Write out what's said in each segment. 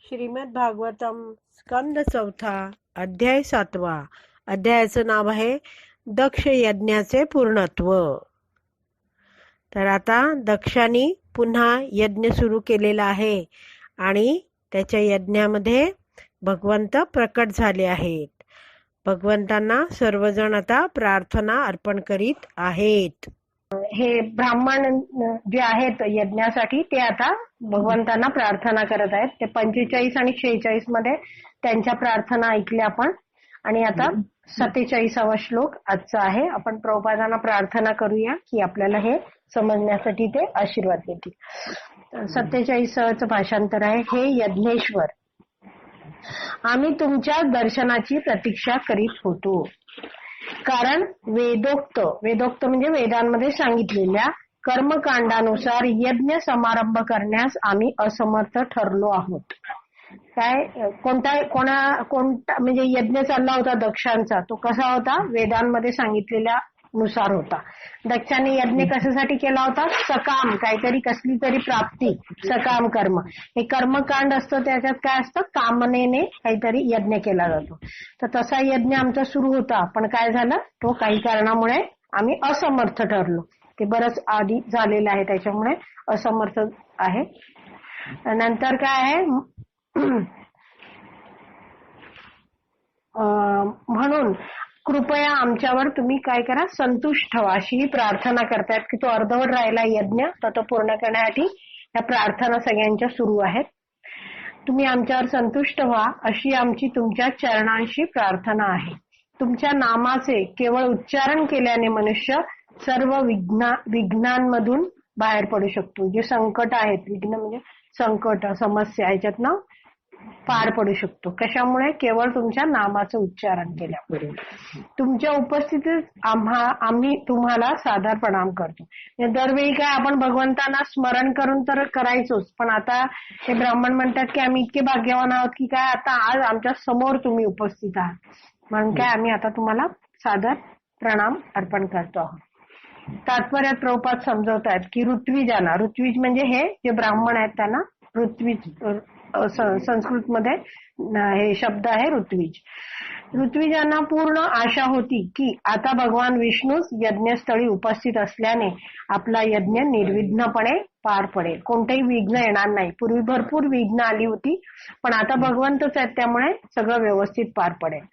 श्रीमद भागवतम स्कंद चौथा अध्याय 7. अध्यायाचं नाव आहे दक्ष यज्ञाचे पूर्णत्व. तर आता दक्षाने पुन्हा यज्ञ सुरू केलेला आहे आणि त्याच्या यज्ञामध्ये भगवंत प्रकट झाले आहेत. भगवंतांना सर्वजण आता प्रार्थना अर्पण करीत आहेत. हे ब्राह्मण जे आहेत यज्ञासाठी ते आता भगवंतांना प्रार्थना करत आहेत. ते 45 आणि 46 मध्ये त्यांच्या प्रार्थना ऐकल्या आपण. आणि आता 47वा श्लोक आजचा आहे. आपण प्रभुपादांना प्रार्थना करूया की आपल्याला हे समजण्यासाठी ते आशीर्वाद देतील. 47चं भाषांतर आहे. हे यज्ञेश्वर, आम्ही तुमच्या दर्शनाची प्रतीक्षा करीत होतो. कारण वेदोक्त म्हणजे वेदांमध्ये सांगितलेल्या कर्मकांडानुसार यज्ञ समारंभ करण्यास आम्ही असमर्थ ठरलो आहोत. कोणता म्हणजे यज्ञ चालला होता दक्षांचा, तो कसा होता? वेदांमध्ये सांगितलेल्या नुसार होता. दक्षाने यज्ञ कशासाठी केला होता? सकाम, काहीतरी कसली तरी प्राप्ती, सकाम कर्म. हे कर्मकांड असतं, त्याच्यात काय असतं? कामनेने काहीतरी यज्ञ केला जातो. तर तसा यज्ञ आमचा सुरू होता, पण काय झालं? तो काही कारणामुळे आम्ही असमर्थ ठरलो. ते बरंच आधी झालेलं आहे, त्याच्यामुळे असमर्थ आहे. नंतर काय आहे? म्हणून कृपया आमच्यावर तुम्ही काय करा, संतुष्ट व्हा, अशी प्रार्थना करतायत की तो अर्धवट राहिला यज्ञ, तर तो पूर्ण करण्यासाठी या प्रार्थना सगळ्यांच्या सुरू आहेत. तुम्ही आमच्यावर संतुष्ट व्हा अशी आमची तुमच्या चरणांशी प्रार्थना आहे. तुमच्या नामाचे केवळ उच्चारण केल्याने मनुष्य सर्व विघ्नांमधून बाहेर पडू शकतो. जे संकट आहेत, विघ्न म्हणजे संकट, समस्या, ह्याच्यातनं पार पडू शकतो. कशामुळे? केवळ तुमच्या नामाचं उच्चारण केल्यामुळे. तुमच्या उपस्थितीत आम्ही तुम्हाला सादर प्रणाम करतो. दरवेळी काय आपण भगवंतांना स्मरण करून तर करायचोच, पण आता हे ब्राह्मण म्हणतात की आम्ही इतके भाग्यवान आहोत की काय आता आज आमच्या समोर तुम्ही उपस्थित आहात, म्हणून काय आम्ही आता तुम्हाला सादर प्रणाम अर्पण करतो आहोत. तात्पर्यात प्रभुपाद समजवतायत की ऋत्विज म्हणजे हे जे ब्राह्मण आहेत त्यांना ऋत्विज, संस्कृत मध्ये हे शब्द आहे ऋत्विज. ऋत्विजांना पूर्ण आशा होती की आता भगवान विष्णूच यज्ञस्थळी उपस्थित असल्याने आपला यज्ञ निर्विघ्नपणे पार पडेल, कोणतेही विघ्न येणार नाही. पूर्वी भरपूर विघ्न आली होती, पण आता भगवंतच आहेत, त्यामुळे सगळं व्यवस्थित पार पडेल.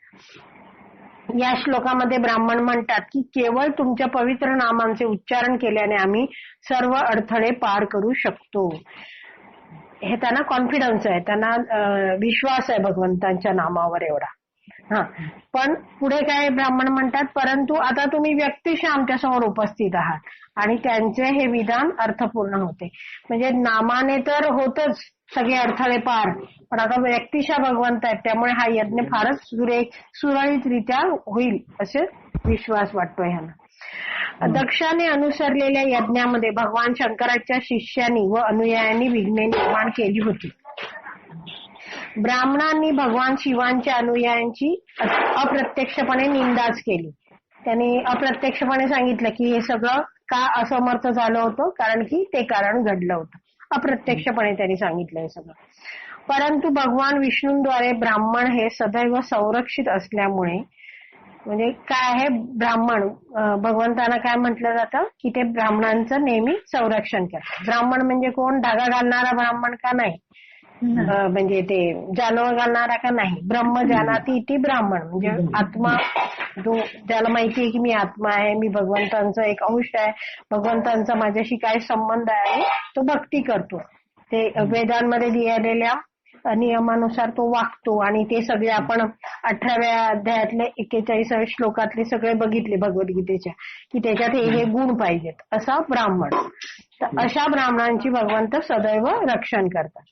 या श्लोकामध्ये ब्राह्मण म्हणतात की केवळ तुमच्या पवित्र नामांचे उच्चारण केल्याने आम्ही सर्व अडथळे पार करू शकतो. हे त्यांना कॉन्फिडन्स आहे, त्यांना विश्वास आहे भगवंतांच्या नामावर एवढा. पण पुढे काय ब्राह्मण म्हणतात, परंतु आता तुम्ही व्यक्तिशः आमच्या समोर उपस्थित आहात आणि त्यांचे हे विधान अर्थपूर्ण होते. म्हणजे नामाने तर होतच सगळे अडथळे पार, पण आता व्यक्तिशः भगवंत आहेत, त्यामुळे हा यज्ञ फारच सुरळीतरित्या होईल असे विश्वास वाटतो ह्यांना. दक्षाने अनुसरलेल्या यज्ञामध्ये भगवान शंकराच्या शिष्यांनी व अनुयायांनी विघ्ने निर्माण केली होती. ब्राह्मणांनी भगवान शिवांच्या अनुयायांची अप्रत्यक्षपणे निंदाच केली. त्यांनी अप्रत्यक्षपणे सांगितलं की हे सगळं का असमर्थ झालं होतं, कारण की ते कारण घडलं होतं. अप्रत्यक्षपणे त्यांनी सांगितलं हे सगळं. परंतु भगवान विष्णूंद्वारे ब्राह्मण हे सदैव संरक्षित असल्यामुळे, म्हणजे काय आहे, ब्राह्मण भगवंतांना काय म्हटलं जातं की ते ब्राह्मणांचं नेहमी संरक्षण करतात. ब्राह्मण म्हणजे कोण? धागा घालणारा ब्राह्मण का नाही, म्हणजे ते जानव घालणारा का नाही. ब्रह्म जानाति इति ब्राह्मण म्हणजे आत्मा, जो ज्याला माहितीये की मी आत्मा आहे, मी भगवंतांचा एक अंश आहे, भगवंतांचा माझ्याशी काय संबंध आहे, तो भक्ती करतो. ते वेदांमध्ये दिलेल्या नियमानुसार तो वागतो. आणि ते सगळे आपण 18व्या अध्यायातले 41 श्लोकातले सगळे बघितले भगवद्गीतेच्या, की त्याच्यात हे गुण पाहिजेत असा ब्राह्मण. तर अशा ब्राह्मणांची भगवंत सदैव रक्षण करतात.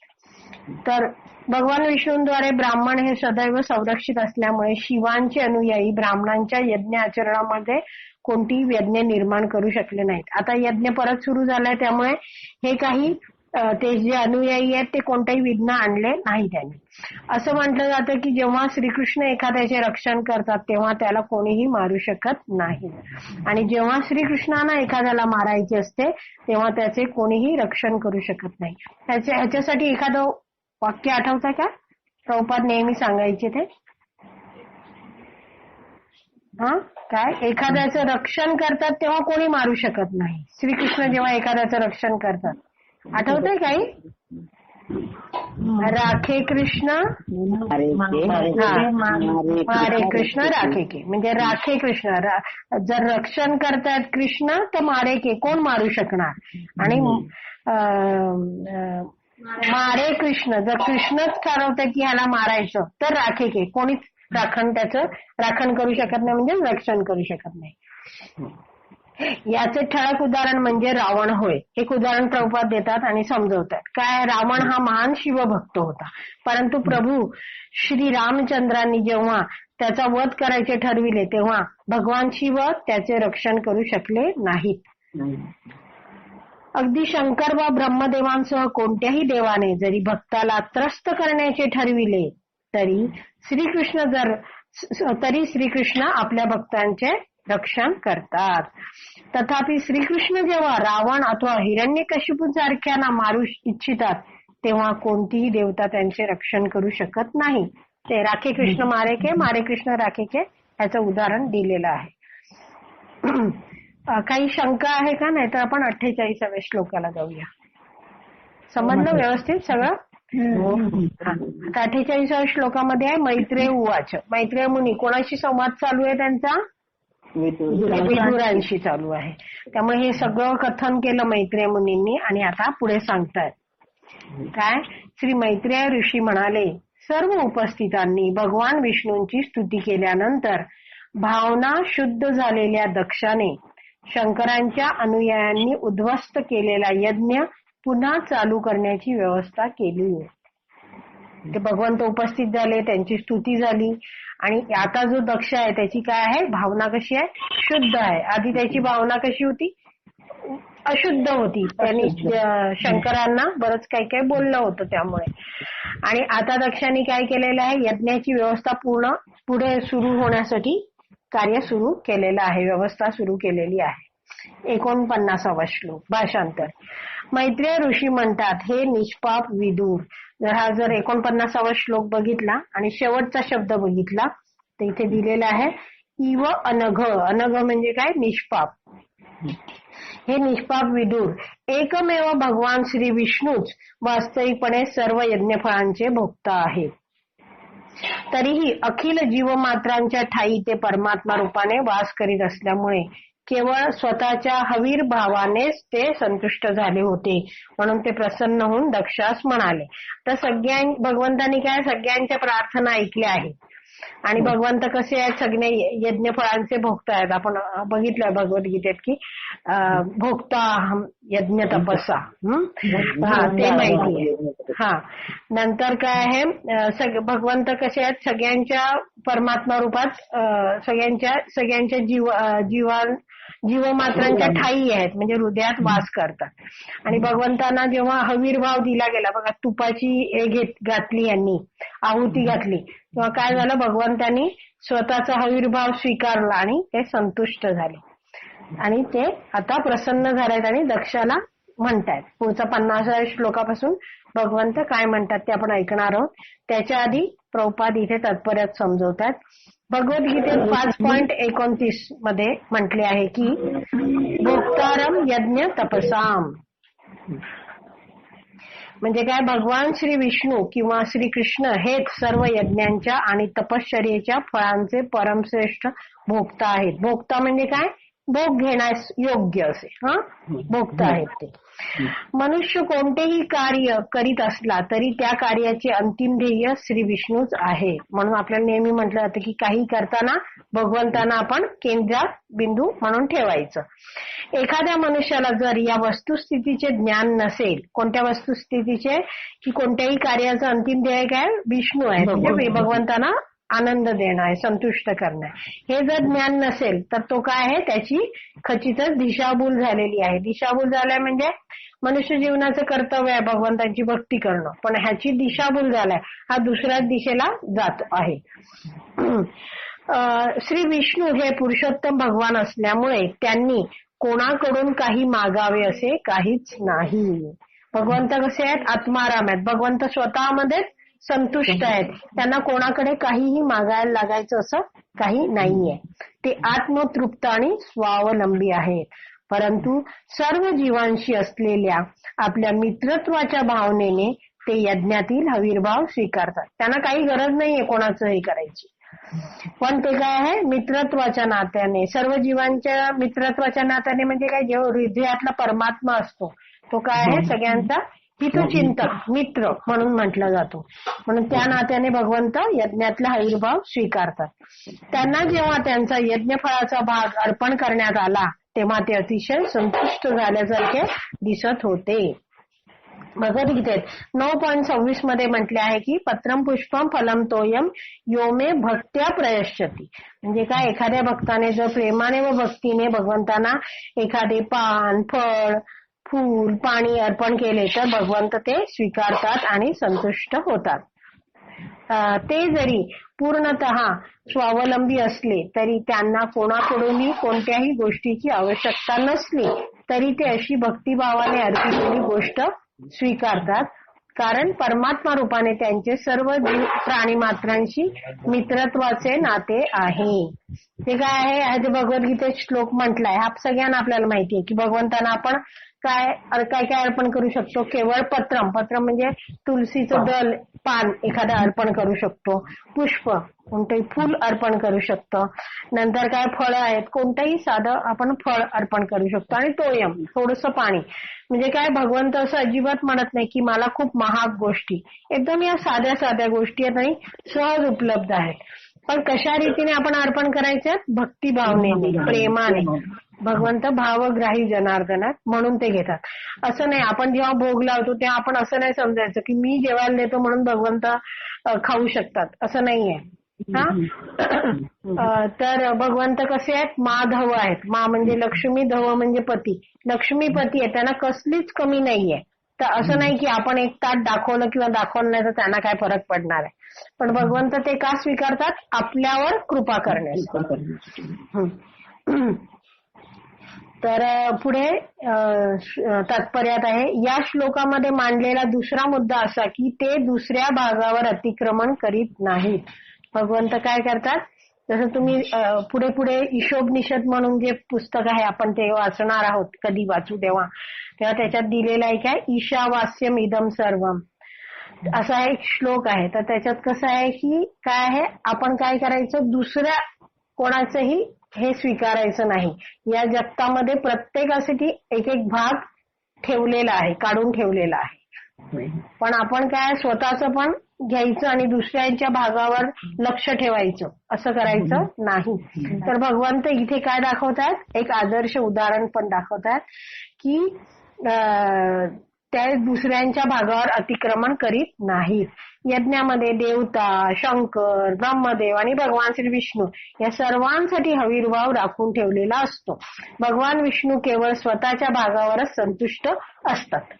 तर भगवान विष्णूंद्वारे ब्राह्मण हे सदैव संरक्षित असल्यामुळे शिवांचे अनुयायी ब्राह्मणांच्या यज्ञ आचरणामध्ये कोणतीही यज्ञ निर्माण करू शकले नाहीत. आता यज्ञ परत सुरू झालाय, त्यामुळे हे काही ते जे अनुयायी आहेत ते कोणतेही विघ्न आणले नाही त्यांनी. असं म्हटलं जातं की जेव्हा श्रीकृष्ण एखाद्याचे रक्षण करतात तेव्हा त्याला कोणीही मारू शकत नाही, आणि जेव्हा श्रीकृष्णांना एखाद्याला मारायचे असते तेव्हा त्याचे कोणीही रक्षण करू शकत नाही. ह्याच्यासाठी एखादं वाक्य आठवतं का? प्रभुपाद नेहमी सांगायचे ते. काय? एखाद्याचं रक्षण करतात तेव्हा कोणी मारू शकत नाही. श्रीकृष्ण जेव्हा एखाद्याचं रक्षण करतात, आठवतंय काही? राखे कृष्ण मारे कृष्ण राखे के, म्हणजे राखे कृष्ण, जर रक्षण करतायत कृष्ण तर मारे के, कोण मारू शकणार? आणि मारे कृष्ण, जर कृष्णच ठरवतं की ह्याला मारायचं तर राखे के, कोणीच त्याचं राखण करू शकत नाही, म्हणजे रक्षण करू शकत नाही. याचे ठळक उदाहरण म्हणजे रावण होय. एक उदाहरण प्रभुपाद देतात आणि समजवतात. काय? रावण हा महान शिवभक्त होता, परंतु प्रभू श्री रामचंद्रांनी जेव्हा त्याचा वध करायचे ठरविले तेव्हा भगवान शिव त्याचे रक्षण करू शकले नाहीत. अगदी शंकर व ब्रह्मदेवांसह कोणत्याही देवाने जरी भक्ताला त्रस्त करण्याचे ठरविले तरी श्रीकृष्ण आपल्या भक्तांचे रक्षण करतात. तथापि श्रीकृष्ण जेव्हा रावण अथवा हिरण्यकशिपू सारख्यांना मारू इच्छितात तेव्हा कोणतीही देवता त्यांचे रक्षण करू शकत नाही. ते राखे कृष्ण मारे के, मारे कृष्ण राखे के याचं उदाहरण दिलेलं आहे. काही शंका आहे का? नाही तर आपण 48व्या श्लोकाला जाऊया. समजलं व्यवस्थित सगळं? आता 48व्या श्लोकामध्ये आहे मैत्रेय उवाच. मैत्रेय मुनी, कोणाशी संवाद चालू आहे त्यांचा? विदुरांशी चालू आहे. त्यामुळे हे सगळं कथन केलं मैत्रेय मुनींनी आणि आता पुढे सांगतायत. काय? श्री मैत्रेय ऋषी म्हणाले, सर्व उपस्थितांनी भगवान विष्णूंची स्तुती केल्यानंतर भावना शुद्ध झालेल्या दक्षाने शंकरांच्या अनुयायांनी उद्ध्वस्त केलेला यज्ञ पुन्हा चालू करण्याची व्यवस्था केली. ते भगवंत उपस्थित झाले, त्यांची स्तुती झाली आणि आता जो दक्ष आहे त्याची काय आहे? भावना कशी आहे? शुद्ध आहे. आधी त्याची भावना कशी होती? अशुद्ध होती. त्यांनी शंकरांना बरंच काही काही बोललं होतं त्यामुळे. आणि आता दक्षांनी काय केलेलं आहे? यज्ञाची व्यवस्था पूर्ण पुढे सुरू होण्यासाठी कार्य सुरू केलेलं आहे, व्यवस्था सुरू केलेली आहे. 49वा श्लोक भाषांतर. मैत्रेय ऋषी म्हणतात, हे निष्पाप विदूर. जर 49वा श्लोक बघितला आणि शेवटचा शब्द बघितला तर इथे दिलेला आहे इव अनघ. अनघ म्हणजे काय? निष्पाप. हे निष्पाप विदूर, एकमेव भगवान श्री विष्णूच वास्तविकपणे सर्व यज्ञफळांचे भोक्ता आहेत. तरीही अखिल जीवमात्रांच्या ठायी ते परमात्मा रूपाने वास करीत असल्यामुळे केवळ स्वतःच्या हवीर भावानेच ते संतुष्ट झाले होते. म्हणून ते प्रसन्न होऊन दक्षास म्हणाले. तर भगवंतांनी काय सगळ्यांच्या प्रार्थना ऐकल्या आहेत आणि भगवंत कसे आहेत? सगळे यज्ञफळांचे भोक्ता आहेत. आपण बघितलं भगवद्गीतेत की भोक्ता यज्ञ तपसा, ते माहिती आहे. नंतर काय आहे? भगवंत कसे आहेत? सगळ्यांच्या परमात्मा रूपात सगळ्यांच्या जीवमात्रांच्या ठायी आहेत, म्हणजे हृदयात वास करतात. आणि भगवंतांना जेव्हा हवीरभाव दिला गेला, बघा तुपाची घातली, यांनी आहुती घातली, तेव्हा काय झालं? भगवंतांनी स्वतःचा हवीरभाव स्वीकारला आणि ते संतुष्ट झाले आणि ते आता प्रसन्न झालेत आणि दक्षाला म्हणतायत. पुढचा 50व्या श्लोकापासून भगवंत काय म्हणतात ते आपण ऐकणार आहोत. त्याच्या आधी प्रभुपाद इथे तात्पर्यात समजवतात. भगवद्गीतेत 5.29 मध्ये म्हटले आहे की भोक्तारम यज्ञ तपसाम, म्हणजे काय? भगवान श्री विष्णू किंवा श्रीकृष्ण हेच सर्व यज्ञांच्या आणि तपश्चर्येच्या फळांचे परमश्रेष्ठ भोक्ता आहेत. भोक्ता म्हणजे काय? भोग घेण्यास योग्य असे भोक्ता आहेत ते. मनुष्य कोणतेही कार्य करीत असला तरी त्या कार्याचे अंतिम ध्येय श्री विष्णूच आहे. म्हणून आपल्याला नेहमी म्हटलं जातं की काही करताना भगवंतांना आपण केंद्रात बिंदू म्हणून ठेवायचं. एखाद्या मनुष्याला जर या वस्तुस्थितीचे ज्ञान नसेल, कोणत्या वस्तुस्थितीचे? की कोणत्याही कार्याचं अंतिम ध्येय काय? विष्णू आहे, म्हणजे भगवंतांना आनंद देणं आहे, संतुष्ट करणं आहे. हे जर ज्ञान नसेल तर तो काय आहे? त्याची खचितच दिशाभूल झालेली आहे. दिशाभूल झालाय म्हणजे मनुष्य जीवनाचं कर्तव्य आहे भगवंतांची भक्ती करणं, पण ह्याची दिशाभूल झालाय, हा दुसऱ्याच दिशेला जात आहे. श्री विष्णू हे पुरुषोत्तम भगवान असल्यामुळे त्यांनी कोणाकडून काही मागावे असे काहीच नाही. भगवंत कसे आहेत? आत्माराम आहेत. भगवंत स्वतःमध्येच संतुष्ट आहेत. त्यांना कोणाकडे काहीही मागायला लागायचं असं काही नाहीये. ते आत्मतृप्त आणि स्वावलंबी आहेत. परंतु सर्व जीवांशी असलेल्या आपल्या मित्रत्वाच्या भावनेने ते यज्ञातील हविर्भाव स्वीकारतात. त्यांना काही गरज नाहीये कोणाचं हे करायची, पण ते काय आहे? मित्रत्वाच्या नात्याने, सर्व जीवांच्या मित्रत्वाच्या नात्याने. म्हणजे काय? जेव्हा हृदयातला परमात्मा असतो तो काय आहे? सगळ्यांचा हितचिंतक, मित्र म्हणून म्हटला जातो. म्हणून त्या नात्याने भगवंत यज्ञातला हविर्भाव स्वीकारतात. त्यांना जेव्हा त्यांचा यज्ञफळाचा भाग अर्पण करण्यात आला तेव्हा ते अतिशय संतुष्ट झाल्यासारखे दिसत होते. भगवद्गीतेत 9.26 मध्ये म्हटले आहे की पत्रम पुष्पम फलम तोयम योमे भक्त्या प्रयश्यती. म्हणजे काय? एखाद्या भक्ताने जर प्रेमाने व भक्तीने भगवंतांना एखादे पान, फळ, फूल, पाणी अर्पण केले तर भगवंत ते स्वीकारतात आणि संतुष्ट होतात. ते जरी पूर्णतः स्वावलंबी असले तरी त्यांना कोणाकडूनही कोणत्याही गोष्टीची आवश्यकता नसली तरी ते अशी भक्तिभावाने अर्पिलेली गोष्ट स्वीकारतात. कारण परमात्मा रूपाने त्यांचे सर्व जीव प्राणी मात्रांशी मित्रत्वाचे नाते आहे. ते काय आहे? हा जो भगवद्गीतेत श्लोक म्हटलाय हा सगळ्यांना आपल्याला माहिती आहे की भगवंतांना आपण काय काय अर्पण करू शकतो? केवळ पत्रम, पत्रम म्हणजे तुलसीचं दल, पान एखादं अर्पण करू शकतो. पुष्प, कोणतंही फूल अर्पण करू शकतो. नंतर काय? फळं आहेत, कोणतंही साधं आपण फळ अर्पण करू शकतो. आणि तोयम, थोडंसं पाणी. म्हणजे काय? भगवंत असं अजिबात म्हणत नाही की मला खूप महाग गोष्टी, एकदम या साध्या साध्या गोष्टी आहेत आणि सहज उपलब्ध आहेत. पण कशा रीतीने आपण अर्पण करायचं? भक्तिभावनेने, प्रेमाने. भगवंत भावग्राही जनार्दनात म्हणून ते घेतात. असं नाही आपण जेव्हा भोग लावतो तेव्हा आपण असं नाही समजायचं की मी जेवायला देतो म्हणून भगवंत खाऊ शकतात, असं नाहीये. तर भगवंत कसे आहेत? माधव आहेत. मा म्हणजे लक्ष्मी, धव म्हणजे पती. लक्ष्मीपती आहे, त्यांना कसलीच कमी नाहीये. तर असं नाही की आपण एक ताट दाखवलं किंवा दाखवलं नाही तर त्यांना काय फरक पडणार आहे. पण भगवंत ते का स्वीकारतात? आपल्यावर कृपा करण्यासाठी. तर पुढे तात्पर्यात आहे या श्लोकामध्ये मांडलेला दुसरा मुद्दा असा की ते दुसऱ्या भागावर अतिक्रमण करीत नाहीत. भगवंत काय करतात? जसं तुम्ही पुढे पुढे ईशोपनिषद म्हणून जे पुस्तक आहे आपण ते वाचणार आहोत, कधी वाचू तेव्हा त्याच्यात दिलेलं आहे काय? ईशावास्यम इदम सर्वम असा एक श्लोक आहे. तर त्याच्यात कसं आहे की काय आहे? आपण काय करायचं? दुसऱ्या कोणाचंही हे स्वीकारायचं नाही. या जगतामध्ये प्रत्येकासाठी एक एक भाग ठेवलेला आहे, काढून ठेवलेला आहे. पण आपण काय? स्वतःचं पण घ्यायचं आणि दुसऱ्यांच्या भागावर लक्ष ठेवायचं, असं करायचं नाही. तर भगवंत इथे काय दाखवतात? एक आदर्श उदाहरण पण दाखवतात की त्या दुसऱ्यांच्या भागावर अतिक्रमण करीत नाहीत. यज्ञामध्ये देवता, शंकर, ब्रह्मदेव आणि भगवान श्री विष्णू या सर्वांसाठी हविर्भाव राखून ठेवलेला असतो. भगवान विष्णू केवळ स्वतःच्या भागावरच संतुष्ट असतात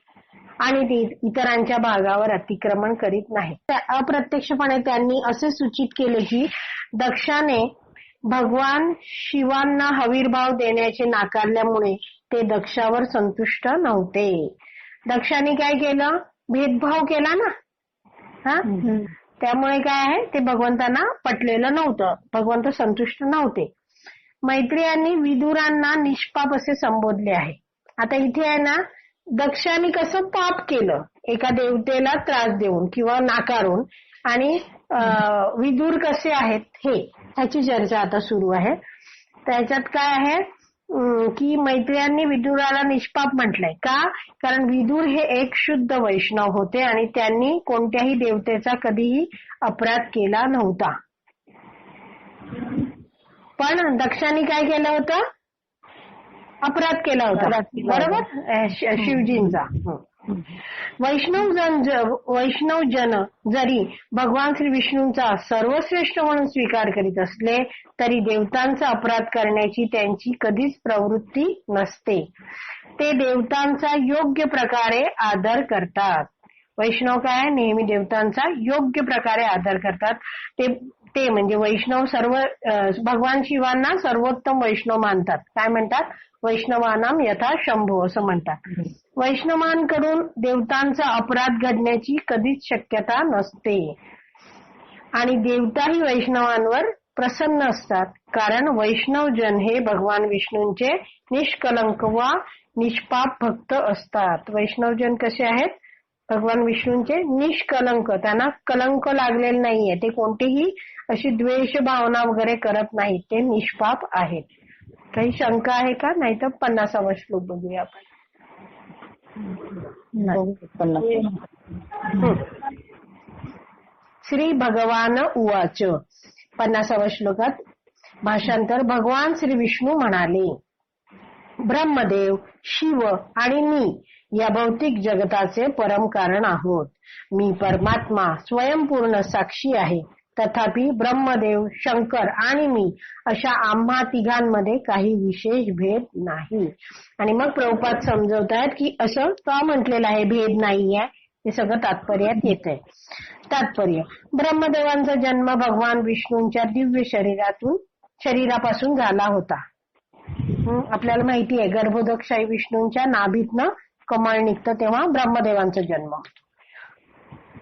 आणि ते इतरांच्या भागावर अतिक्रमण करीत नाहीत. अप्रत्यक्षपणे त्यांनी असे सूचित केले की दक्षाने भगवान शिवांना हविर्भाव देण्याचे नाकारल्यामुळे ते दक्षावर संतुष्ट नव्हते. दक्षाने काय केलं? भेदभाव केला ना. त्यामुळे काय आहे? ते भगवंतांना पटलेलं नव्हतं, भगवंत संतुष्ट नव्हते. मैत्रेयांनी विदुरांना निष्पाप असे संबोधले आहे. आता इथे आहे ना, दक्षाने कसं पाप केलं? एका देवतेला त्रास देऊन किंवा नाकारून. आणि विदुर कसे आहेत हे ह्याची चर्चा आता सुरू आहे. त्याच्यात काय आहे की मैत्रेयांनी विदुराला निष्पाप म्हटलंय का? कारण विदुर हे एक शुद्ध वैष्णव होते आणि त्यांनी कोणत्याही देवतेचा कधीही अपराध केला नव्हता. पण दक्षाने काय केलं होतं? अपराध केला होता, बरोबर, शिवजींचा. वैष्णव जन जरी भगवान श्री विष्णूंचा सर्वश्रेष्ठ म्हणून स्वीकार करीत असले तरी देवतांचा अपराध करण्याची त्यांची कधीच प्रवृत्ती नसते. ते देवतांचा योग्य प्रकारे आदर करतात. वैष्णव काय? नेहमी देवतांचा योग्य प्रकारे आदर करतात. ते ते म्हणजे वैष्णव सर्व भगवान शिवांना सर्वोत्तम वैष्णव मानतात. काय म्हणतात? वैष्णवानाम यथा शंभो असं म्हणतात. वैष्णवांकडून देवतांचा अपराध घडण्याची कधीच शक्यता नसते आणि देवताही वैष्णवांवर प्रसन्न असतात, कारण वैष्णवजन हे भगवान विष्णूंचे निष्कलंक व निष्पाप भक्त असतात. वैष्णवजन कसे आहेत? भगवान विष्णूंचे निष्कलंक, त्यांना कलंक लागलेले नाहीये, ते कोणतीही अशी द्वेष भावना वगैरे करत नाहीत, ते निष्पाप आहेत. काही शंका आहे का? नाही तर 50वा श्लोक बघूया आपण. श्री भगवान उवाच. 50वा श्लोकात भाषांतर. भगवान श्री विष्णू म्हणाले, ब्रह्मदेव, शिव आणि मी या भौतिक जगताचे परम कारण आहोत. मी परमात्मा स्वयंपूर्ण साक्षी आहे. तथापि ब्रह्मदेव, शंकर आणि मी अशा आम्हा तिघांमध्ये काही विशेष भेद नाही. आणि मग प्रभुपाद समजवतायत की असं का म्हटलेलं आहे, भेद नाहीये, हे सगळं तात्पर्यात येतंय. तात्पर्य. ब्रह्मदेवांचा जन्म भगवान विष्णूंच्या दिव्य शरीरापासून झाला होता. आपल्याला माहिती आहे गर्भोदकशाही विष्णूंच्या नाभीतनं कमळ निघतं तेव्हा ब्रह्मदेवांचा जन्म.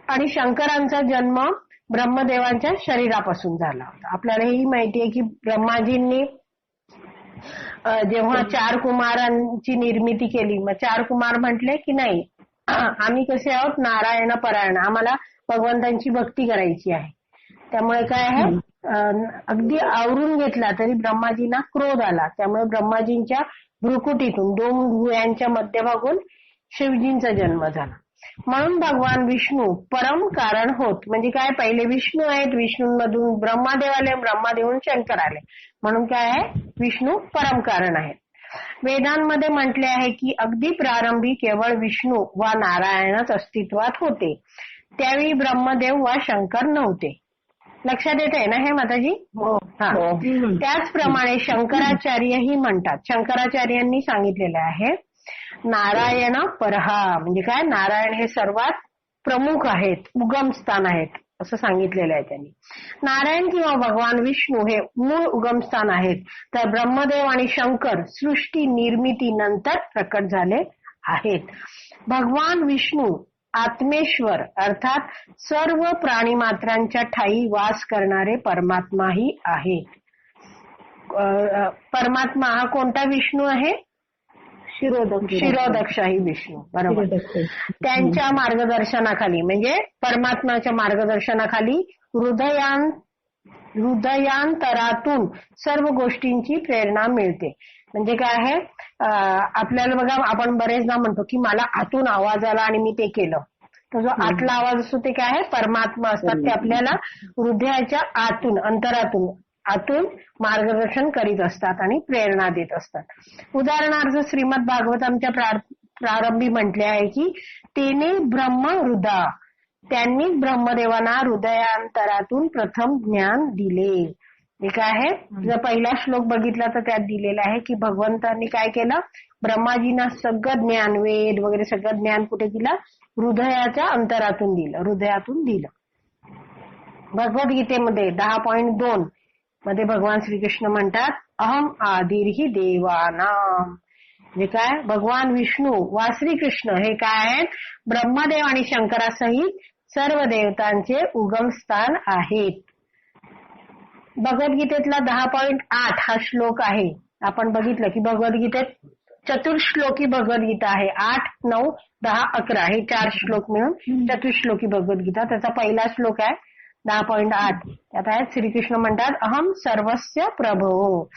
आणि शंकरांचा जन्म ब्रह्मदेवांच्या शरीरापासून झाला होता. आपल्याला ही माहिती आहे की ब्रह्माजींनी जेव्हा 4 कुमारांची निर्मिती केली, मग 4 कुमार म्हटले की नाही, आम्ही कसे आहोत, नारायण परायण, आम्हाला भगवंतांची भक्ती करायची आहे. त्यामुळे काय आहे, अगदी आवरून घेतला तरी ब्रह्माजींना क्रोध आला. त्यामुळे ब्रह्माजींच्या भ्रुकुटीतून 2 भुयांच्या मध्यभागून शिवजींचा जन्म झाला. म्हणून भगवान विष्णू परम कारण होत. म्हणजे काय, पहिले विष्णू आहेत, विष्णूंमधून ब्रह्मादेव आले, ब्रह्मादेवून शंकर आले, म्हणून काय आहे, विष्णू परम कारण आहेत. वेदांमध्ये म्हटले आहे की अगदी प्रारंभी केवळ विष्णू वा नारायणच अस्तित्वात होते. त्यावेळी ब्रह्मदेव वा शंकर नव्हते. लक्षात येत आहे ना हे माताजी? त्याचप्रमाणे शंकराचार्यही म्हणतात, शंकराचार्यांनी सांगितलेलं आहे, नारायण परहा, म्हणजे काय, नारायण हे सर्वात प्रमुख आहेत, उगम स्थान आहेत असं सांगितलेलं आहे त्यांनी. नारायण किंवा भगवान विष्णू हे मूळ उगमस्थान आहेत, तर ब्रह्मदेव आणि शंकर सृष्टी निर्मिती नंतर प्रकट झाले आहेत. भगवान विष्णू आत्मेश्वर अर्थात सर्व प्राणीमात्रांच्या ठायी वास करणारे परमात्माही आहेत. परमात्मा हा कोणता विष्णू आहे? शिरोदक्षाही विष्णू, बरोबर. त्यांच्या मार्गदर्शनाखाली, म्हणजे परमात्माच्या मार्गदर्शनाखाली हृदयांतरातून सर्व गोष्टींची प्रेरणा मिळते. म्हणजे काय आहे, आपल्याला बघा, आपण बरेचदा म्हणतो की मला आतून आवाज आला आणि मी ते केलं, तर जो आतला आवाज असतो ते काय आहे, परमात्मा असतात. ते आपल्याला हृदयाच्या आतून, अंतरातून, आतून मार्गदर्शन करीत असतात आणि प्रेरणा देत असतात. उदाहरणार्थ श्रीमद भागवतांच्या प्रारंभी म्हटले आहे की तेने ब्रह्म हृदा, त्यांनी ब्रह्मदेवांना हृदयांतरातून प्रथम ज्ञान दिले. हे काय आहे, जर पहिला श्लोक बघितला तर त्यात दिलेला आहे की भगवंतांनी काय केलं, ब्रह्माजींना सगळं ज्ञान, वेद वगैरे सगळं ज्ञान कुठे दिलं, हृदयाच्या अंतरातून दिलं, हृदयातून दिलं. भगवद्गीतेमध्ये 10.2 मध्ये भगवान श्रीकृष्ण म्हणतात, अहम आदिर्हि देवानाम. म्हणजे काय, भगवान विष्णू वा श्रीकृष्ण हे काय आहेत, ब्रह्मदेव आणि शंकरासहित सर्व देवतांचे उगमस्थान आहेत. भगवद्गीतेतला 10.8 हा श्लोक आहे. आपण बघितलं की भगवद्गीतेत चतुर्श्लोकी भगवद्गीता आहे. 8, 9, 10, 11 हे 4 श्लोक मिळून चतुर्श्लोकी भगवद्गीता. त्याचा पहिला श्लोक आहे 10.8. त्यात आहे श्रीकृष्ण म्हणतात, अहम सर्वस्य प्रभो,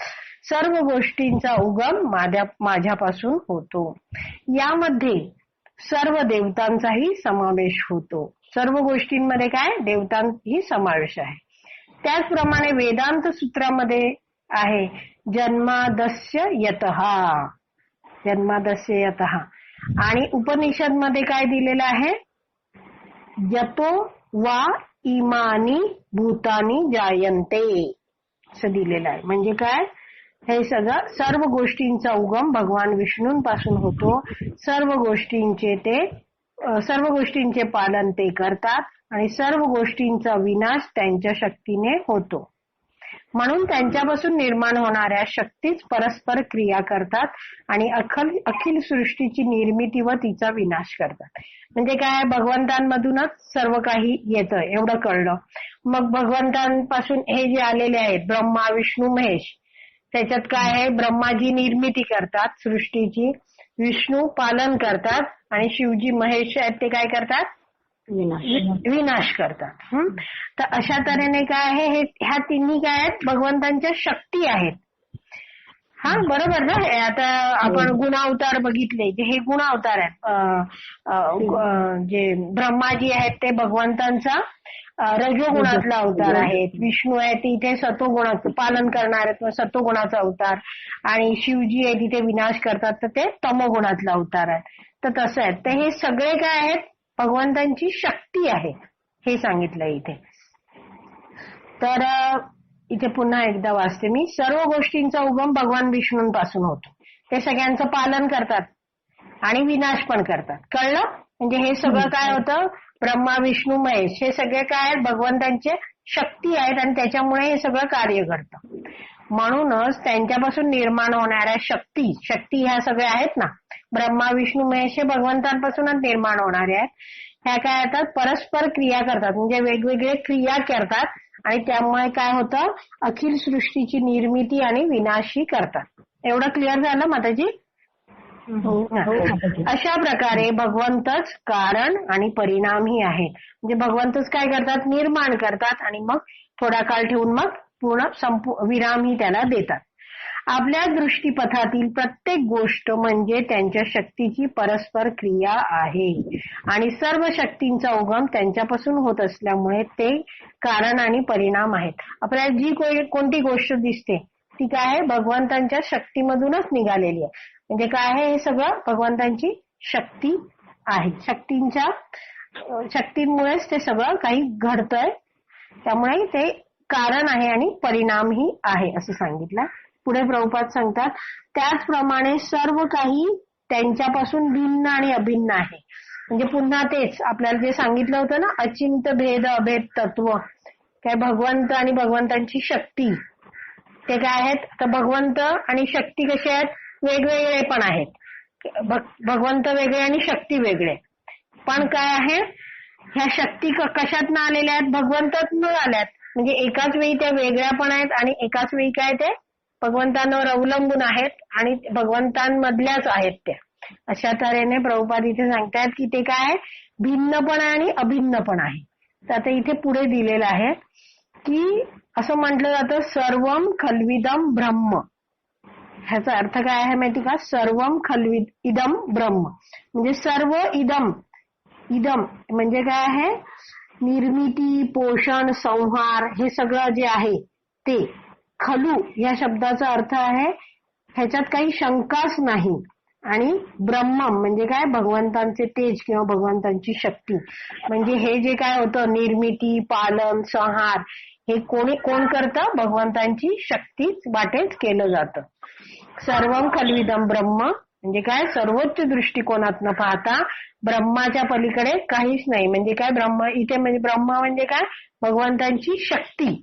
सर्व गोष्टींचा उगम माझ्यापासून होतो. यामध्ये सर्व देवतांचाही समावेश होतो. सर्व गोष्टींमध्ये काय, देवतांचाही समावेश आहे. त्याचप्रमाणे वेदांत सूत्रामध्ये आहे जन्मादस्य यतः, जन्मादस्य यतः. आणि उपनिषद मध्ये काय दिलेलं आहे, यतो वा इमानी भूतानी जायन्ते असं दिलेलं आहे. म्हणजे काय, हे सगळं सर्व गोष्टींचा उगम भगवान विष्णूंपासून होतो. सर्व गोष्टींचे पालन ते करतात आणि सर्व गोष्टींचा विनाश त्यांच्या शक्तीने होतो. म्हणून त्यांच्यापासून निर्माण होणाऱ्या शक्तीच परस्पर क्रिया करतात आणि अखिल सृष्टीची निर्मिती व तिचा विनाश करतात. म्हणजे काय, भगवंतांमधूनच सर्व काही येतं एवढं कळलं. मग भगवंतांपासून हे जे आलेले आहेत ब्रह्मा विष्णू महेश, त्याच्यात काय आहे, ब्रह्माजी निर्मिती करतात सृष्टीची, विष्णू पालन करतात आणि शिवजी महेश आहेत ते काय करतात, विनाश करतात. तर अशा तऱ्हेने काय आहे, ह्या तिन्ही काय आहेत, भगवंतांच्या शक्ती आहेत. हा बरोबर ना. आता आपण गुणावतार बघितले, जे हे गुणावतार आहेत. जे ब्रह्माजी आहेत ते भगवंतांचा रजोगुणातला अवतार आहेत. विष्णू आहे ते इथे सत्वगुणाचं पालन करणार आहेत, सत्वगुणाचा अवतार. आणि शिवजी आहे तिथे विनाश करतात, तर ते तमोगुणातला अवतार आहे. तर तसं आहे. तर हे सगळे काय आहेत, भगवंतांची शक्ती आहे, हे सांगितलंय इथे. तर इथे पुन्हा एकदा वाचते मी. सर्व गोष्टींचा उगम भगवान विष्णूंपासून होतो. ते सगळ्यांचं पालन करतात आणि विनाश पण करतात. कळलं? म्हणजे हे सगळं काय होतं, ब्रह्मा विष्णू महेश हे सगळे काय आहेत, भगवंतांचे शक्ती आहेत आणि त्याच्यामुळे हे सगळं कार्य घडतं. म्हणूनच त्यांच्यापासून निर्माण होणाऱ्या शक्ती ह्या सगळ्या आहेत ना, ब्रह्मा विष्णू महेश हे भगवंतांपासूनच निर्माण होणारे आहेत. ह्या काय येतात, परस्पर क्रिया करतात, म्हणजे वेगवेगळे क्रिया करतात आणि त्यामुळे काय होतं, अखिल सृष्टीची निर्मिती आणि विनाशही करतात. एवढं क्लिअर झालं माताजी? अशा प्रकारे भगवंतच कारण आणि परिणामही आहेत. म्हणजे भगवंतच काय करतात, निर्माण करतात आणि मग थोडा काळ ठेवून मग पूर्ण विरामही त्याला देतात. आपल्या दृष्टीपथातील प्रत्येक गोष्ट म्हणजे त्यांच्या शक्तीची परस्पर क्रिया आहे आणि सर्व शक्तींचा उगम त्यांच्यापासून होत असल्यामुळे ते कारण आणि परिणाम आहेत. आपल्याला जी कोणती गोष्ट दिसते ती काय आहे, भगवंतांच्या शक्तीमधूनच निघालेली आहे. म्हणजे काय आहे, हे सगळं भगवंतांची शक्ती आहे. शक्तींमुळेच ते सगळं काही घडतंय, त्यामुळे ते कारण आहे आणि परिणामही आहे असं सांगितलं. पुढे प्रभुपाद सांगतात, त्याचप्रमाणे सर्व काही त्यांच्यापासून भिन्न आणि अभिन्न आहे. म्हणजे पुन्हा तेच आपल्याला जे सांगितलं होतं ना, अचिंत्य भेद अभेद तत्व, काय भगवंत आणि भगवंतांची शक्ती ते काय आहेत. तर भगवंत आणि शक्ती कसे आहेत, वेगवेगळे पण आहेत. भगवंत वेगळे आणि शक्ती वेगळे. पण काय आहे, ह्या शक्ती कशातनं आलेल्या आहेत, भगवंतातनं आल्यात. म्हणजे एकाच वेळी त्या वेगळ्या पण आहेत आणि एकाच वेळी काय ते भगवंतांवर अवलंबून आहेत आणि भगवंतांमधल्याच आहेत त्या. अशा तऱ्हेने प्रभुपाद इथे सांगतात की ते काय आहे, भिन्न पण आहे आणि अभिन्न पण आहे. तर आता इथे पुढे दिलेलं आहे की असं म्हटलं जातं, सर्वम खल्विदम ब्रह्म. ह्याचा अर्थ काय आहे माहिती का, सर्वम खल्विदम ब्रह्म म्हणजे सर्व इदम म्हणजे काय आहे, निर्मिती पोषण संहार हे सगळं जे आहे ते. खलू या शब्दाचा अर्थ आहे ह्याच्यात काही शंकाच नाही. आणि ब्रह्म म्हणजे काय, भगवंतांचे तेज किंवा भगवंतांची शक्ती. म्हणजे हे जे काय होतं, निर्मिती पालन संहार हे कोण करतं, भगवंतांची शक्तीच वाटेच केलं जातं. सर्वम खल्विदम ब्रह्म म्हणजे काय, सर्वोच्च दृष्टिकोनातनं पाहता ब्रह्माच्या पलीकडे काहीच नाही. म्हणजे काय, ब्रह्म इथे म्हणजे ब्रह्म म्हणजे काय, भगवंतांची शक्ती.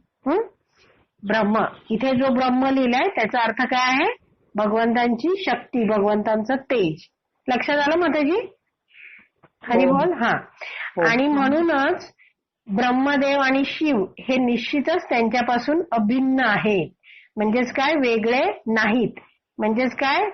ब्रह्म इथे जो ब्रह्म लिहिलाय त्याचा अर्थ काय आहे, भगवंतांची शक्ती, भगवंतांचं तेज. लक्षात आलं माताजी? हरी बोल. हा. आणि म्हणूनच ब्रह्मदेव आणि शिव हे निश्चितच त्यांच्यापासून अभिन्न आहेत. म्हणजेच काय, वेगळे नाहीत. म्हणजेच काय,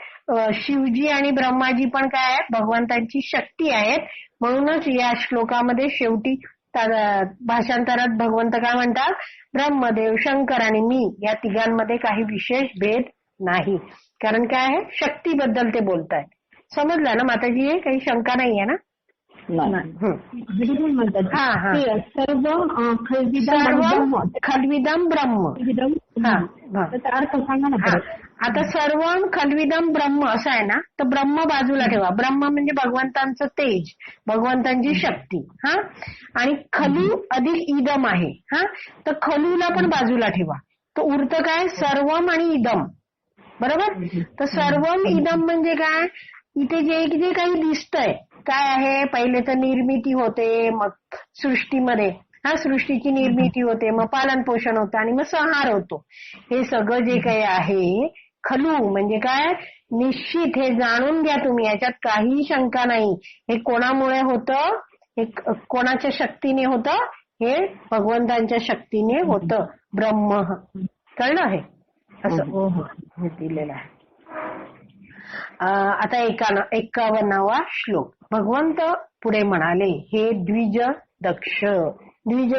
शिवजी आणि ब्रह्माजी पण काय आहेत, भगवंतांची शक्ती आहेत. म्हणूनच या श्लोकामध्ये शेवटी भाषांतरात भगवंत काय म्हणतात, ब्रह्मदेव शंकर आणि मी या तिघांमध्ये काही विशेष भेद नाही. कारण काय आहे, शक्तीबद्दल ते बोलतायत. समजलं ना माताजी? हे काही शंका नाहीये ना? सर्व खल्विदम ब्रह्म. आता सर्व खल्विदम ब्रह्म असं आहे ना, तर ब्रह्म बाजूला ठेवा. ब्रह्म म्हणजे भगवंतांचं तेज, भगवंतांची शक्ती. हा. आणि खलू अधिक इदम आहे. हा. तर खलूला पण बाजूला ठेवा. तर उरतं काय, सर्वम आणि इदम. बरोबर. तर सर्वम इदम म्हणजे काय, इथे जे काही दिसतंय काय आहे, पहिले तर निर्मिती होते, मग सृष्टीमध्ये सृष्टीची निर्मिती होते, मग पालन पोषण होतं आणि मग संहार होतो. हे सगळं जे काही आहे खलू म्हणजे काय, निश्चित हे जाणून घ्या तुम्ही, याच्यात काही शंका नाही. हे कोणामुळे होतं, हे कोणाच्या शक्तीने होतं, हे भगवंतांच्या शक्तीने होतं. ब्रह्म, कळलं हे असं हे दिलेलं आहे. आता 51वा श्लोक. भगवंत पुढे म्हणाले, हे द्विज दक्ष. द्विज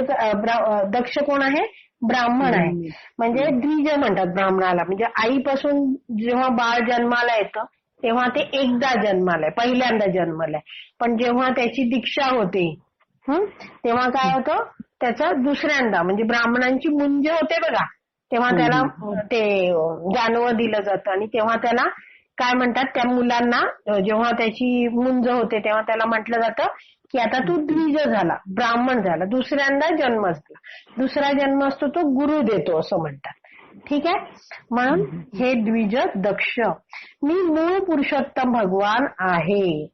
दक्ष कोण आहे, ब्राह्मण आहे. म्हणजे द्विज म्हणतात ब्राह्मणाला. म्हणजे आईपासून जेव्हा बाळ जन्माला येतं तेव्हा ते एकदा जन्माला, पहिल्यांदा जन्माला. पण जेव्हा त्याची दीक्षा होते तेव्हा काय होतं, त्याचं दुसऱ्यांदा, म्हणजे ब्राह्मणांची मुंज होते बघा, तेव्हा त्याला ते जानवं दिलं जातं. आणि तेव्हा त्याला काय म्हणतात, त्या मुलांना जेव्हा त्याची मुंज होते तेव्हा त्याला म्हटलं जातं की आता तू द्विज झाला, ब्राह्मण झाला, दुसऱ्यांदा जन्म झाला. दुसरा जन्म असतो तो गुरु देतो असं म्हणतात. ठीक आहे. म्हणून हे द्विज दक्ष, मी मूळ पुरुषोत्तम भगवान आहे.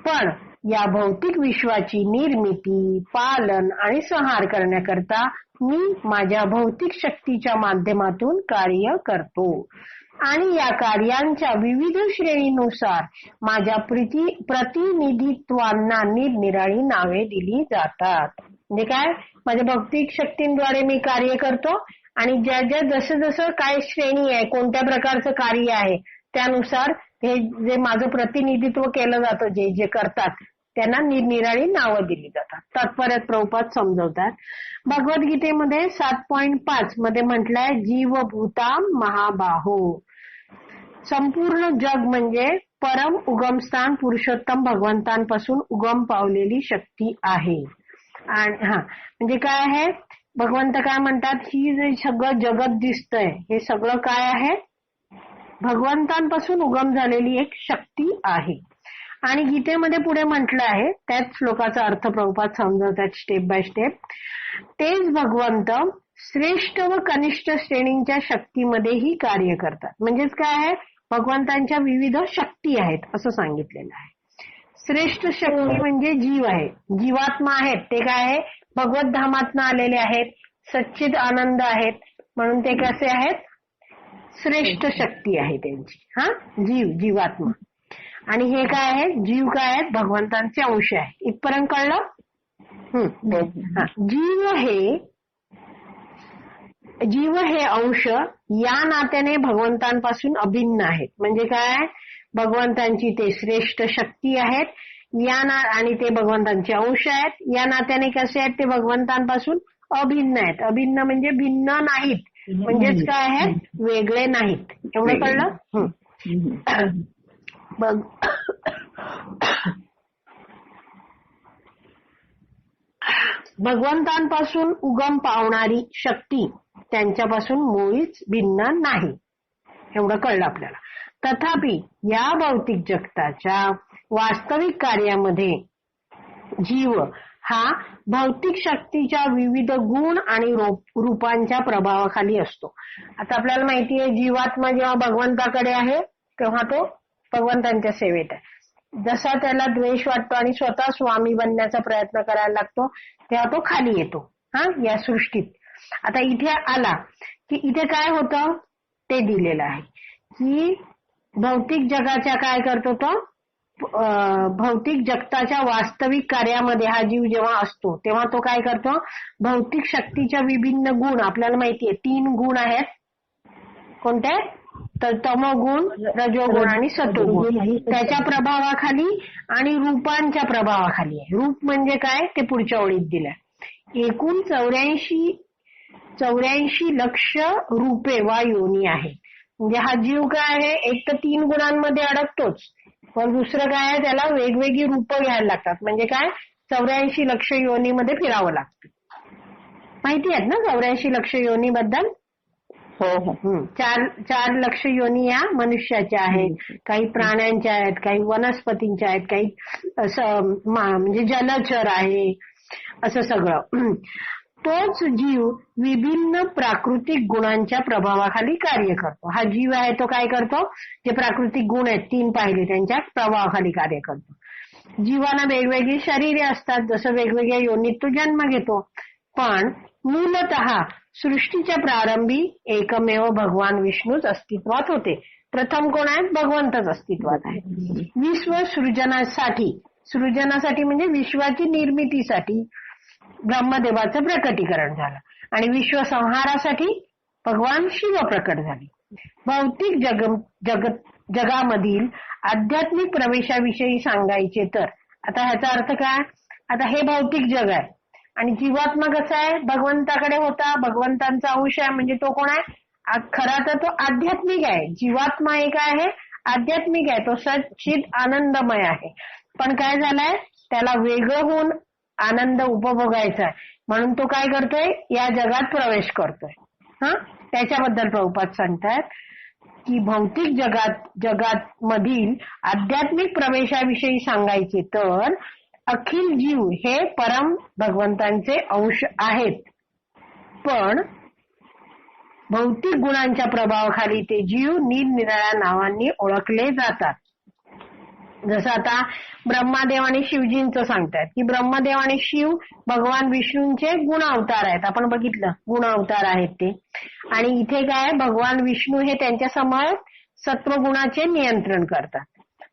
पण या भौतिक विश्वाची निर्मिती, पालन आणि संहार करण्याकरता मी माझ्या भौतिक शक्तीच्या माध्यमातून कार्य करतो. आणि या कार्यांच्या विविध श्रेणीनुसार माझ्या प्रतिनिधित्वांना निरनिराळी नावे दिली जातात. म्हणजे काय, माझ्या भौतिक शक्तींद्वारे मी कार्य करतो आणि ज्या ज्या जसं जसं काय श्रेणी आहे, कोणत्या प्रकारचं कार्य आहे, त्यानुसार हे जे माझं प्रतिनिधित्व केलं जातं, जे जे करतात त्यांना निरनिराळी नावं दिली जातात. तात्पर्यात प्रभुपाद समजवतात. भगवद्गीतेमध्ये 7.5 मध्ये म्हटलंय, जीवभूताम महाबाहो. संपूर्ण जग म्हणजे परम उगमस्थान पुरुषोत्तम भगवंतांपासून उगम पावलेली शक्ती आहे. आणि म्हणजे काय आहे, भगवंत काय म्हणतात, ही जे सगळं जगत दिसतंय हे सगळं काय आहे, भगवंतांपासून उगम झालेली एक शक्ती आहे. आणि गीतेमध्ये पुढे म्हटलं आहे, त्याच श्लोकाचा अर्थ प्रभुपाद समजवतात स्टेप बाय स्टेप. तेच भगवंत श्रेष्ठ व कनिष्ठ श्रेणींच्या शक्तीमध्येही कार्य करतात. म्हणजेच काय आहे, भगवंतांच्या विविध शक्ती आहेत असं सांगितलेलं आहे. श्रेष्ठ शक्ती म्हणजे जीव आहे, जीवात्मा आहेत, ते काय आहे, भगवत धामातनं आलेले आहेत, सच्चिद आनंद आहेत, म्हणून ते कसे आहेत, श्रेष्ठ शक्ती आहे त्यांची. जीवात्मा. आणि हे काय आहे, जीव काय आहेत, भगवंतांचे अंश आहे. इथपर्यंत कळलं. जीव हे अंश या नात्याने भगवंतांपासून अभिन्न आहेत. म्हणजे काय, भगवंतांची ते श्रेष्ठ शक्ती आहेत आणि ते भगवंतांचे अंश आहेत. या नात्याने कसे आहेत, ते भगवंतांपासून अभिन्न आहेत. अभिन्न म्हणजे भिन्न नाहीत, म्हणजेच काय आहेत, वेगळे नाहीत. एवढं कळलं. भगवंतांपासून उगम पावणारी शक्ती त्यांच्यापासून मुळीच भिन्न नाही, एवढं कळलं आपल्याला. तथापि या भौतिक जगताच्या वास्तविक कार्यामध्ये जीव हा भौतिक शक्तीच्या विविध गुण आणि रूपांच्या प्रभावाखाली असतो. आता आपल्याला माहिती आहे, जीवात्मा जेव्हा भगवंताकडे आहे तेव्हा तो भगवंतांच्या सेवेत आहे. जसा त्याला द्वेष वाटतो आणि स्वतः स्वामी बनण्याचा प्रयत्न करायला लागतो तेव्हा तो खाली येतो या सृष्टीत. आता इथे आला की इथे काय होतं ते दिलेलं आहे की भौतिक जगाच्या काय करतो तो, भौतिक जगताच्या वास्तविक कार्यामध्ये हा जीव जेव्हा असतो तेव्हा तो काय करतो, भौतिक शक्तीच्या विभिन्न गुण, आपल्याला माहितीये 3 गुण आहेत. कोणते, तर तमोगुण, रजोगुण आणि सतोगुण, त्याच्या प्रभावाखाली आणि रूपांच्या प्रभावाखाली आहे. रूप म्हणजे काय ते पुढच्या ओळीत दिलंय. एकूण 84 लक्ष रूपे वा योनी आहे. म्हणजे हा जीव काय आहे, एक तर 3 गुणांमध्ये अडकतोच, पण दुसरं काय आहे, त्याला वेगवेगळी रूपं घ्यायला लागतात. म्हणजे काय, 84 लक्ष योनीमध्ये फिरावं लागतं. माहिती आहेत ना 84 लक्ष योनी बद्दल. हो. 4 लक्ष योनी या मनुष्याच्या आहेत, काही प्राण्यांच्या आहेत, काही वनस्पतींच्या आहेत, काही म्हणजे जलचर आहे, असं सगळं. तोच जीव विभिन्न प्राकृतिक गुणांच्या प्रभावाखाली कार्य करतो. हा जीव आहे तो काय करतो, जे प्राकृतिक गुण आहेत 3 पाहिले त्यांच्या प्रभावाखाली कार्य करतो. जीवाला वेगवेगळी शरीरे असतात, जसं वेगवेगळ्या योनीत तो जन्म घेतो, पण मूलतः सृष्टीच्या प्रारंभी एकमेव भगवान विष्णूच अस्तित्वात होते. प्रथम कोण आहेत? भगवंतच अस्तित्वात आहे. विश्व सृजनासाठी म्हणजे विश्वाची निर्मितीसाठी ब्रह्मदेवाचं प्रकटीकरण झालं आणि विश्व संहारासाठी भगवान शिव प्रकट झाले. भौतिक जगामधील आध्यात्मिक प्रवेशाविषयी सांगायचे तर आता ह्याचा अर्थ काय? आता हे भौतिक जग आहे आणि जीवात्मा कसा आहे? भगवंताकडे होता, भगवंतांचा अंश आहे, म्हणजे तो कोण आहे? खरा तर तो आध्यात्मिक आहे. जीवात्मा एक आहे, आध्यात्मिक आहे, तो सच्चिद आनंदमय आहे. पण काय झालंय? त्याला वेगळं होऊन आनंद उपभोगायचा आहे, म्हणून तो काय करतोय? या जगात प्रवेश करतोय. त्याच्याबद्दल प्रभुपाद सांगतात की भौतिक जगात मधील आध्यात्मिक प्रवेशाविषयी सांगायचे तर अखिल जीव हे परम भगवंतांचे अंश आहेत, पण भौतिक गुणांच्या प्रभावाखाली ते जीव निरनिराळ्या नावांनी ओळखले जातात. जसं आता ब्रह्मदेव आणि शिवजींचं सांगतात की ब्रह्मदेव आणि शिव भगवान विष्णूंचे गुण अवतार आहेत. आपण बघितलं गुण अवतार आहेत ते. आणि इथे काय? भगवान विष्णू हे त्यांच्या समोर सत्वगुणाचे नियंत्रण करतात,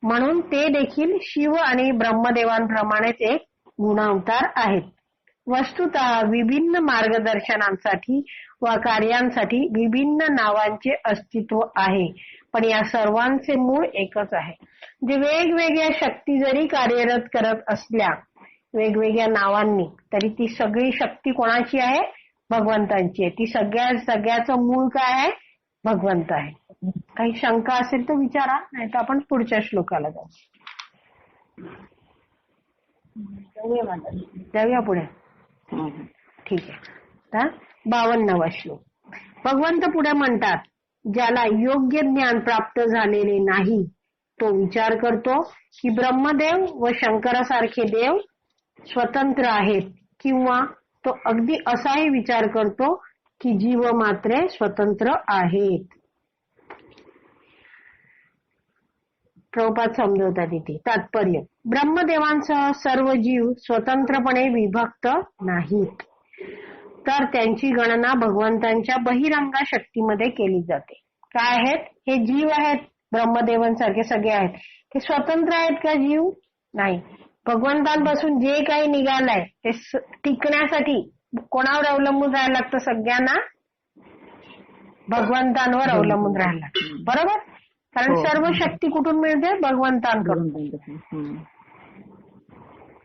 म्हणून ते देखील शिव आणि ब्रह्मदेवांप्रमाणेच एक गुण अवतार आहेत. वस्तुतः विभिन्न मार्गदर्शनांसाठी व कार्यांसाठी विभिन्न नावांचे अस्तित्व आहे, पण या सर्वांचे मूळ एकच आहे. जे वेगवेगळ्या शक्ती जरी कार्यरत करत असल्या वेगवेगळ्या नावांनी, तरी ती सगळी शक्ती कोणाची आहे? भगवंतांची आहे. ती सगळ्याचं मूळ काय आहे? भगवंत आहे. काही शंका असेल तर विचारा, नाही तर आपण पुढच्या श्लोकाला जाऊ. जाऊया पुढे. ठीक आहे. 52वा श्लोक. भगवंत पुढे म्हणतात, ज्याला योग्य ज्ञान प्राप्त झालेले नाही तो विचार करतो की ब्रह्मदेव व शंकरासारखे देव स्वतंत्र आहेत, किंवा तो अगदी असाही विचार करतो की जीव मात्रे स्वतंत्र आहेत. प्रभुपाद समजवतात इथे तात्पर्य. ब्रह्मदेवांसह सर्व जीव स्वतंत्रपणे विभक्त नाहीत, तर त्यांची गणना भगवंतांच्या बहिरंग शक्तीमध्ये केली जाते. काय आहेत? हे जीव आहेत, ब्रह्मदेवांसारखे सगळे आहेत. ते स्वतंत्र आहेत का जीव? नाही. भगवंतांपासून जे काही निघालंय ते टिकण्यासाठी कोणावर अवलंबून राहायला लागतं? सगळ्यांना भगवंतांवर अवलंबून राहायला लागतं, बरोबर? कारण सर्व शक्ती कुठून मिळते? भगवंतांकडून.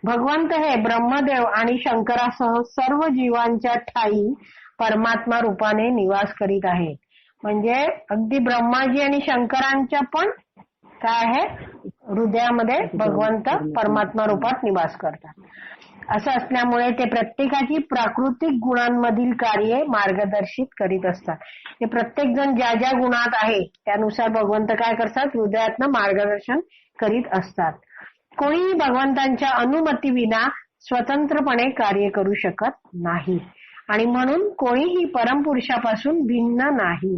भगवंत हे ब्रह्मदेव आणि शंकरासह सर्व जीवांच्या ठाई परमात्मा रूपाने निवास करीत आहेत. म्हणजे अगदी ब्रह्माजी आणि शंकरांच्या पण काय आहे? हृदयामध्ये भगवंत परमात्मा रूपात निवास करतात. असं असल्यामुळे ते प्रत्येकाची प्राकृतिक गुणांमधील कार्ये मार्गदर्शित करीत असतात. ते प्रत्येक जण ज्या ज्या गुणात आहे त्यानुसार भगवंत काय करतात? हृदयातनं मार्गदर्शन करीत असतात. कोणीही भगवंतांच्या अनुमतीविना स्वतंत्रपणे कार्य करू शकत नाही आणि म्हणून कोणीही परमपुरुषापासून भिन्न नाही.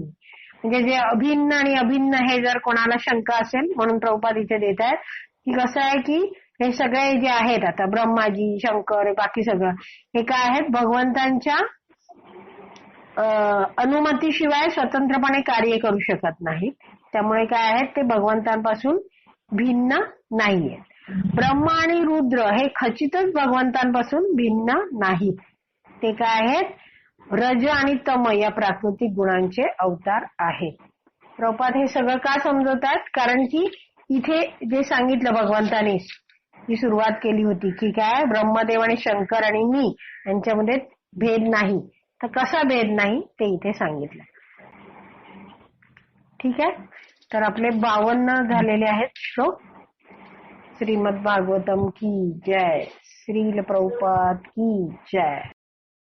म्हणजे जे अभिन्न आणि अभिन्न हे जर कोणाला शंका असेल, म्हणून प्रभुपाद इथे देत आहेत की कसं आहे की हे सगळे जे आहेत आता ब्रह्माजी, शंकर, बाकी सगळं हे काय आहेत? भगवंतांच्या अनुमतीशिवाय स्वतंत्रपणे कार्य करू शकत नाहीत. त्यामुळे काय आहेत? ते भगवंतांपासून भिन्न नाहीये. ब्रह्म आणि रुद्र हे खचितच भगवंतांपासून भिन्न नाहीत. ते काय आहेत? रज आणि तम या प्राकृतिक गुणांचे अवतार आहेत. प्रभुपाद हे सगळं का समजवतात? कारण की इथे जे सांगितलं भगवंताने, जी सुरुवात केली होती की काय ब्रह्मदेव आणि शंकर आणि मी यांच्यामध्ये भेद नाही, तर कसा भेद नाही ते इथे सांगितलं. ठीक आहे. तर आपले 52 झालेले आहेत श्लोक. श्रीमद भागवतम की जय. श्रील प्रभुपाद की जय.